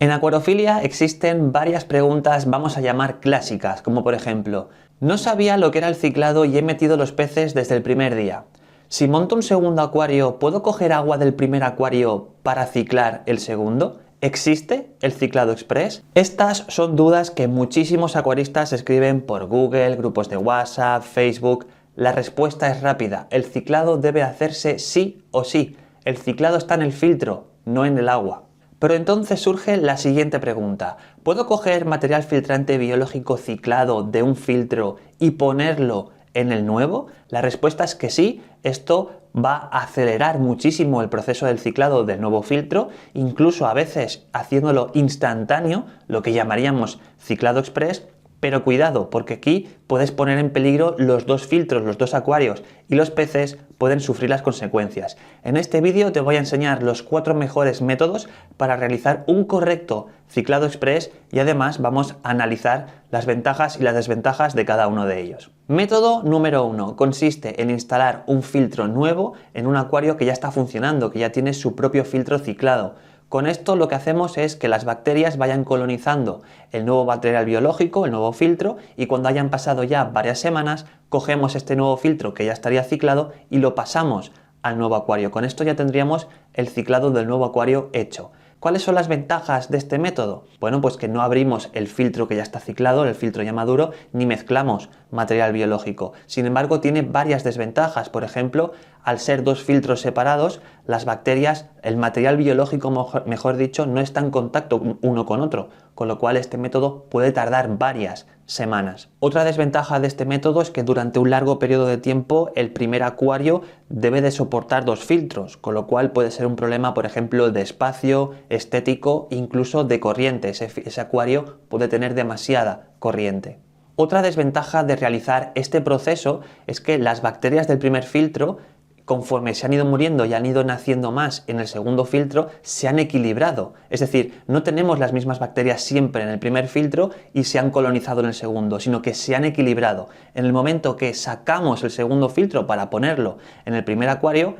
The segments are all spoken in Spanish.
En acuariofilia existen varias preguntas, vamos a llamar clásicas, como por ejemplo, no sabía lo que era el ciclado y he metido los peces desde el primer día. Si monto un segundo acuario, ¿puedo coger agua del primer acuario para ciclar el segundo? ¿Existe el ciclado express? Estas son dudas que muchísimos acuaristas escriben por Google, grupos de WhatsApp, Facebook. La respuesta es rápida, el ciclado debe hacerse sí o sí. El ciclado está en el filtro, no en el agua. Pero entonces surge la siguiente pregunta. ¿Puedo coger material filtrante biológico ciclado de un filtro y ponerlo en el nuevo? La respuesta es que sí. Esto va a acelerar muchísimo el proceso del ciclado del nuevo filtro, incluso a veces haciéndolo instantáneo, lo que llamaríamos ciclado express. Pero cuidado, porque aquí puedes poner en peligro los dos filtros, los dos acuarios, y los peces pueden sufrir las consecuencias. En este vídeo te voy a enseñar los 4 mejores métodos para realizar un correcto ciclado express y además vamos a analizar las ventajas y las desventajas de cada uno de ellos. Método número 1 consiste en instalar un filtro nuevo en un acuario que ya está funcionando, que ya tiene su propio filtro ciclado. Con esto lo que hacemos es que las bacterias vayan colonizando el nuevo material biológico, el nuevo filtro, y cuando hayan pasado ya varias semanas, cogemos este nuevo filtro que ya estaría ciclado y lo pasamos al nuevo acuario. Con esto ya tendríamos el ciclado del nuevo acuario hecho. ¿Cuáles son las ventajas de este método? Bueno, pues que no abrimos el filtro que ya está ciclado, el filtro ya maduro, ni mezclamos material biológico. Sin embargo, tiene varias desventajas. Por ejemplo, al ser dos filtros separados, las bacterias, el material biológico, mejor dicho, no está en contacto uno con otro, con lo cual este método puede tardar varias semanas. Otra desventaja de este método es que durante un largo periodo de tiempo el primer acuario debe de soportar dos filtros, con lo cual puede ser un problema, por ejemplo, de espacio, estético, incluso de corriente. Ese acuario puede tener demasiada corriente. Otra desventaja de realizar este proceso es que las bacterias del primer filtro, conforme se han ido muriendo y han ido naciendo más en el segundo filtro, se han equilibrado. Es decir, no tenemos las mismas bacterias siempre en el primer filtro y se han colonizado en el segundo, sino que se han equilibrado. En el momento que sacamos el segundo filtro para ponerlo en el primer acuario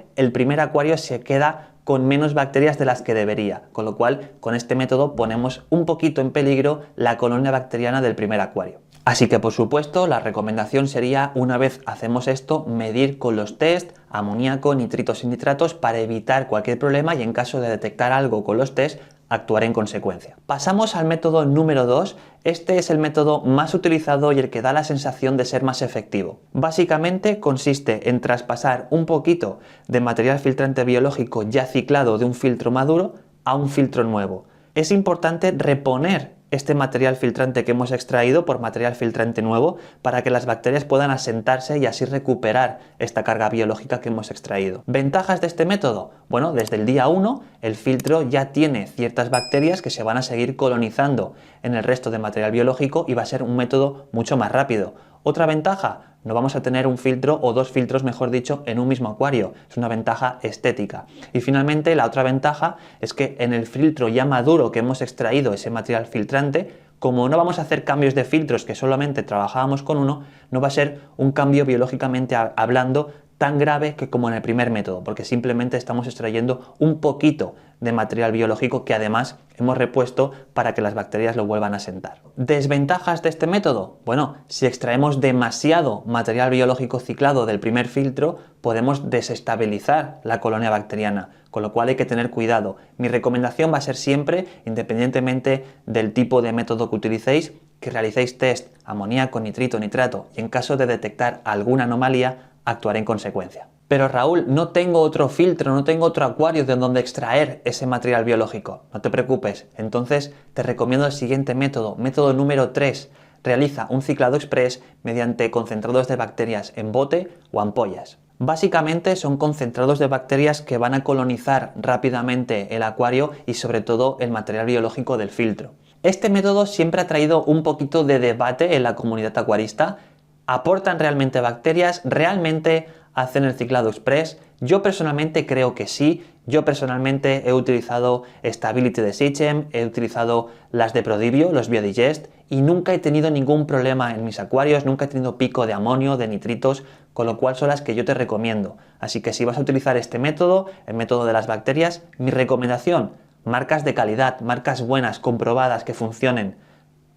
se queda con menos bacterias de las que debería, con lo cual con este método ponemos un poquito en peligro la colonia bacteriana del primer acuario. Así que por supuesto la recomendación sería, una vez hacemos esto, medir con los test amoníaco, nitritos y nitratos para evitar cualquier problema y en caso de detectar algo con los test, actuar en consecuencia. Pasamos al método número 2. Este es el método más utilizado y el que da la sensación de ser más efectivo. Básicamente consiste en traspasar un poquito de material filtrante biológico ya ciclado de un filtro maduro a un filtro nuevo. Es importante reponer este material filtrante que hemos extraído por material filtrante nuevo para que las bacterias puedan asentarse y así recuperar esta carga biológica que hemos extraído. ¿Ventajas de este método? Bueno, desde el día 1 el filtro ya tiene ciertas bacterias que se van a seguir colonizando en el resto de material biológico y va a ser un método mucho más rápido. Otra ventaja, no vamos a tener un filtro o dos filtros, mejor dicho, en un mismo acuario. Es una ventaja estética. Y finalmente, la otra ventaja es que en el filtro ya maduro que hemos extraído ese material filtrante, como no vamos a hacer cambios de filtros que solamente trabajábamos con uno, no va a ser un cambio biológicamente hablando tan grave que como en el primer método, porque simplemente estamos extrayendo un poquito de material biológico que además hemos repuesto para que las bacterias lo vuelvan a sentar. ¿Desventajas de este método? Bueno, si extraemos demasiado material biológico ciclado del primer filtro, podemos desestabilizar la colonia bacteriana, con lo cual hay que tener cuidado. Mi recomendación va a ser siempre, independientemente del tipo de método que utilicéis, que realicéis test amoníaco, nitrito, nitrato y en caso de detectar alguna anomalía, actuar en consecuencia. Pero Raúl, no tengo otro filtro, no tengo otro acuario de donde extraer ese material biológico. No te preocupes, entonces te recomiendo el siguiente método. Método número 3. Realiza un ciclado express mediante concentrados de bacterias en bote o ampollas. Básicamente son concentrados de bacterias que van a colonizar rápidamente el acuario y sobre todo el material biológico del filtro. Este método siempre ha traído un poquito de debate en la comunidad acuarista. ¿Aportan realmente bacterias? ¿Realmente hacen el ciclado express? Yo personalmente creo que sí. Yo personalmente he utilizado Stability de Sichem, he utilizado las de Prodivio, los Biodigest, y nunca he tenido ningún problema en mis acuarios, nunca he tenido pico de amonio, de nitritos, con lo cual son las que yo te recomiendo. Así que si vas a utilizar este método, el método de las bacterias, mi recomendación, marcas de calidad, marcas buenas, comprobadas que funcionen.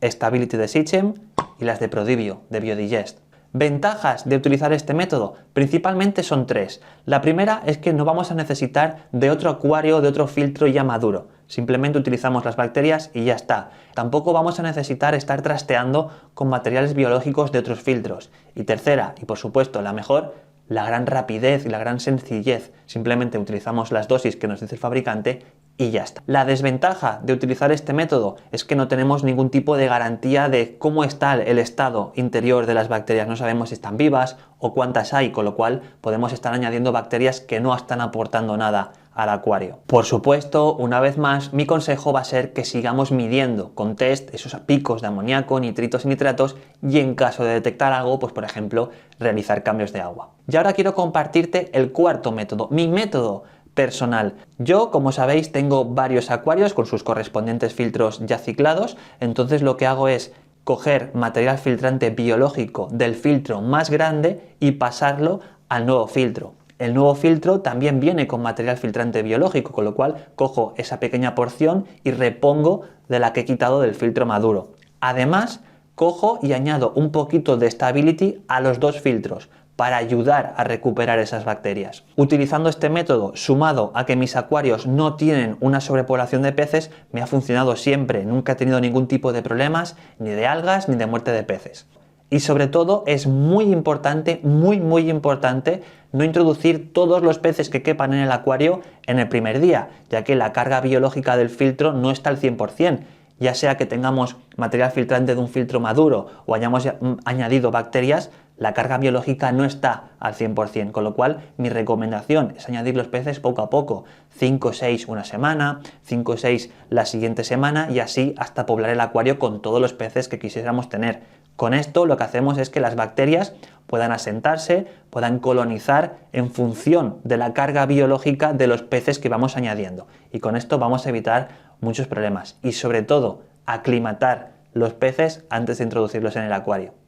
Stability de Sitchem y las de Prodivio, de Biodigest. Ventajas de utilizar este método principalmente son tres. La primera es que no vamos a necesitar de otro acuario, de otro filtro ya maduro. Simplemente utilizamos las bacterias y ya está. Tampoco vamos a necesitar estar trasteando con materiales biológicos de otros filtros. Y tercera, y por supuesto la mejor, la gran rapidez y la gran sencillez. Simplemente utilizamos las dosis que nos dice el fabricante y ya está. La desventaja de utilizar este método es que no tenemos ningún tipo de garantía de cómo está el estado interior de las bacterias. No sabemos si están vivas o cuántas hay, con lo cual podemos estar añadiendo bacterias que no están aportando nada al acuario. Por supuesto, una vez más, mi consejo va a ser que sigamos midiendo con test esos picos de amoníaco, nitritos y nitratos y en caso de detectar algo, pues por ejemplo, realizar cambios de agua. Y ahora quiero compartirte el cuarto método, mi método personal. Yo, como sabéis, tengo varios acuarios con sus correspondientes filtros ya ciclados, entonces lo que hago es coger material filtrante biológico del filtro más grande y pasarlo al nuevo filtro. El nuevo filtro también viene con material filtrante biológico, con lo cual cojo esa pequeña porción y repongo de la que he quitado del filtro maduro. Además, cojo y añado un poquito de Stability a los dos filtros para ayudar a recuperar esas bacterias. Utilizando este método, sumado a que mis acuarios no tienen una sobrepoblación de peces, me ha funcionado siempre. Nunca he tenido ningún tipo de problemas, ni de algas, ni de muerte de peces. Y sobre todo es muy importante, muy importante, no introducir todos los peces que quepan en el acuario en el primer día, ya que la carga biológica del filtro no está al 100%. Ya sea que tengamos material filtrante de un filtro maduro o hayamos añadido bacterias, la carga biológica no está al 100%, con lo cual mi recomendación es añadir los peces poco a poco, 5 o 6 una semana, 5 o 6 la siguiente semana y así hasta poblar el acuario con todos los peces que quisiéramos tener. Con esto lo que hacemos es que las bacterias puedan asentarse, puedan colonizar en función de la carga biológica de los peces que vamos añadiendo. Y con esto vamos a evitar muchos problemas y sobre todo aclimatar los peces antes de introducirlos en el acuario.